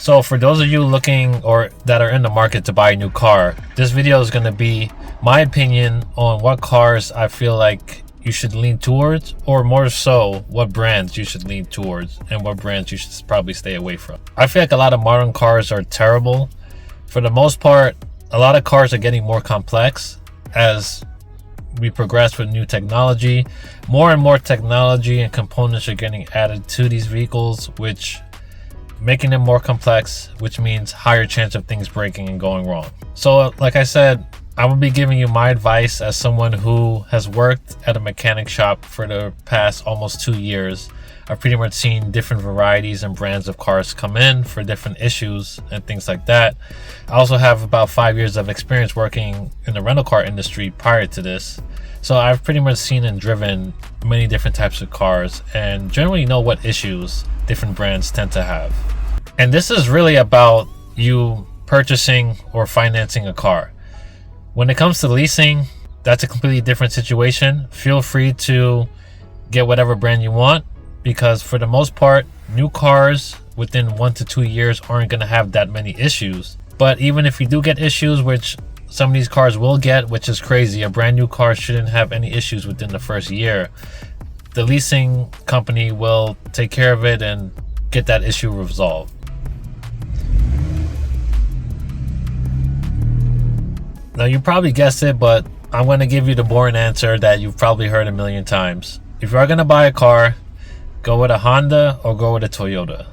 So for those of you looking or that are in the market to buy a new car, this video is going to be my opinion on what cars I feel like you should lean towards, or more so what brands you should lean towards and what brands you should probably stay away from. I feel like a lot of modern cars are terrible. For the most part, a lot of cars are getting more complex as we progress with new technology. More and more technology and components are getting added to these vehicles, which making them more complex, which means higher chance of things breaking and going wrong. So like I said, I will be giving you my advice as someone who has worked at a mechanic shop for the past almost 2 years. I've pretty much seen different varieties and brands of cars come in for different issues and things like that. I also have about 5 years of experience working in the rental car industry prior to this. So I've pretty much seen and driven many different types of cars and generally know what issues different brands tend to have. And this is really about you purchasing or financing a car. When it comes to leasing, that's a completely different situation. Feel free to get whatever brand you want, because for the most part, new cars within 1 to 2 years aren't going to have that many issues. But even if you do get issues, which some of these cars will get, which is crazy, a brand new car shouldn't have any issues within the first year. The leasing company will take care of it and get that issue resolved. Now you probably guessed it, but I'm going to give you the boring answer that you've probably heard a million times. If you are going to buy a car, go with a Honda or go with a Toyota.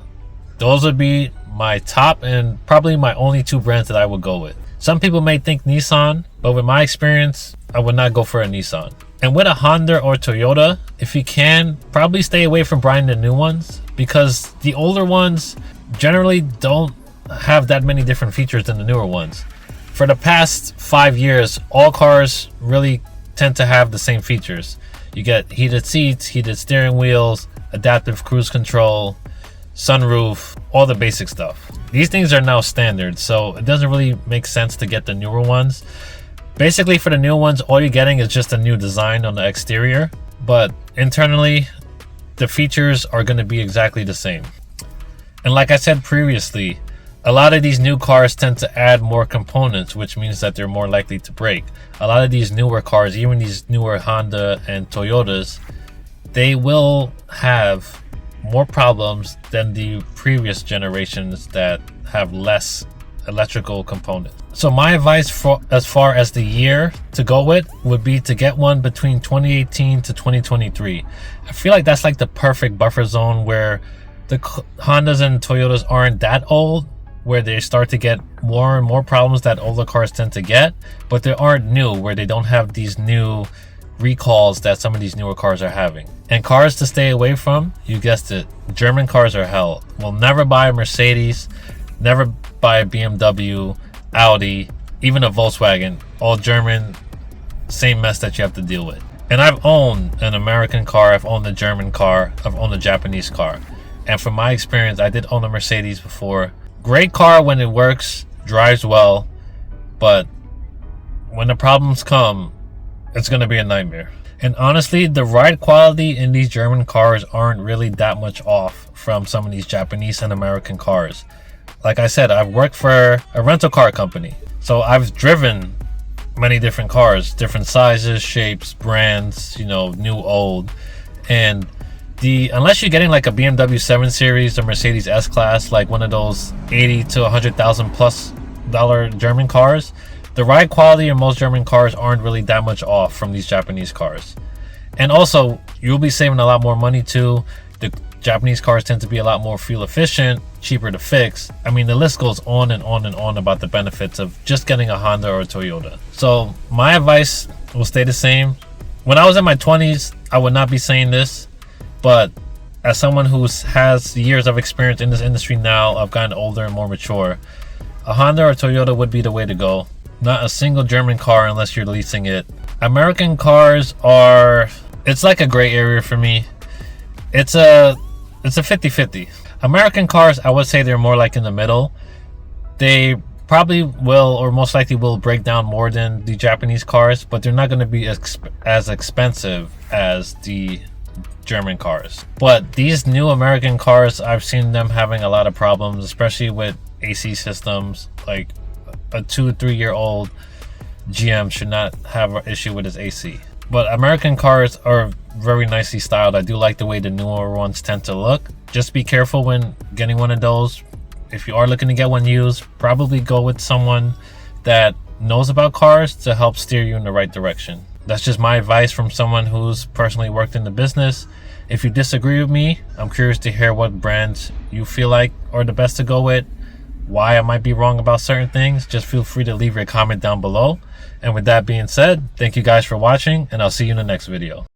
Those would be my top and probably my only 2 brands that I would go with. Some people may think Nissan, but with my experience, I would not go for a Nissan. And with a Honda or Toyota, if you can, probably stay away from buying the new ones, because the older ones generally don't have that many different features than the newer ones. For the past 5 years, all cars really tend to have the same features. You get heated seats, heated steering wheels, adaptive cruise control, sunroof, all the basic stuff. These things are now standard, so it doesn't really make sense to get the newer ones. Basically, for the new ones, all you're getting is just a new design on the exterior, but internally, the features are going to be exactly the same. And like I said previously, a lot of these new cars tend to add more components, which means that they're more likely to break. A lot of these newer cars, even these newer Honda and Toyotas, they will have more problems than the previous generations that have less electrical components. So my advice for as far as the year to go with would be to get one between 2018 to 2023. I feel like that's like the perfect buffer zone where the Hondas and Toyotas aren't that old, where they start to get more and more problems that older cars tend to get, but they aren't new, where they don't have these new recalls that some of these newer cars are having. And cars to stay away from, you guessed it, German cars are hell. We'll never buy a Mercedes, never buy a BMW, Audi, even a Volkswagen. All German, same mess that you have to deal with. And I've owned an American car, I've owned a German car, I've owned a Japanese car. And from my experience, I did own a Mercedes before. Great car when it works, drives well, but when the problems come, it's going to be a nightmare. And honestly, the ride quality in these German cars aren't really that much off from some of these Japanese and American cars. Like I said, I've worked for a rental car company, so I've driven many different cars, different sizes, shapes, brands, you know, new, old. And unless you're getting like a BMW 7 Series or Mercedes S-Class, like one of those 80 to 100,000 plus dollar German cars, the ride quality in most German cars aren't really that much off from these Japanese cars. And also, you'll be saving a lot more money too. The Japanese cars tend to be a lot more fuel efficient, cheaper to fix. I mean, the list goes on and on and on about the benefits of just getting a Honda or a Toyota. So my advice will stay the same. When I was in my 20s, I would not be saying this, but as someone who has years of experience in this industry now, I've gotten older and more mature, a Honda or Toyota would be the way to go. Not a single German car unless you're leasing it. American cars it's like a gray area for me. It's a 50-50. American cars, I would say they're more like in the middle. They probably will, or most likely will, break down more than the Japanese cars, but they're not going to be as expensive as the German cars. But these new American cars, I've seen them having a lot of problems, especially with AC systems. Like a 2-3 year old GM should not have an issue with his AC. But American cars are very nicely styled. I do like the way the newer ones tend to look. Just be careful when getting one of those. If you are looking to get one used, probably go with someone that knows about cars to help steer you in the right direction. That's just my advice from someone who's personally worked in the business. If you disagree with me, I'm curious to hear what brands you feel like are the best to go with, why I might be wrong about certain things. Just feel free to leave your comment down below. And with that being said, thank you guys for watching, and I'll see you in the next video.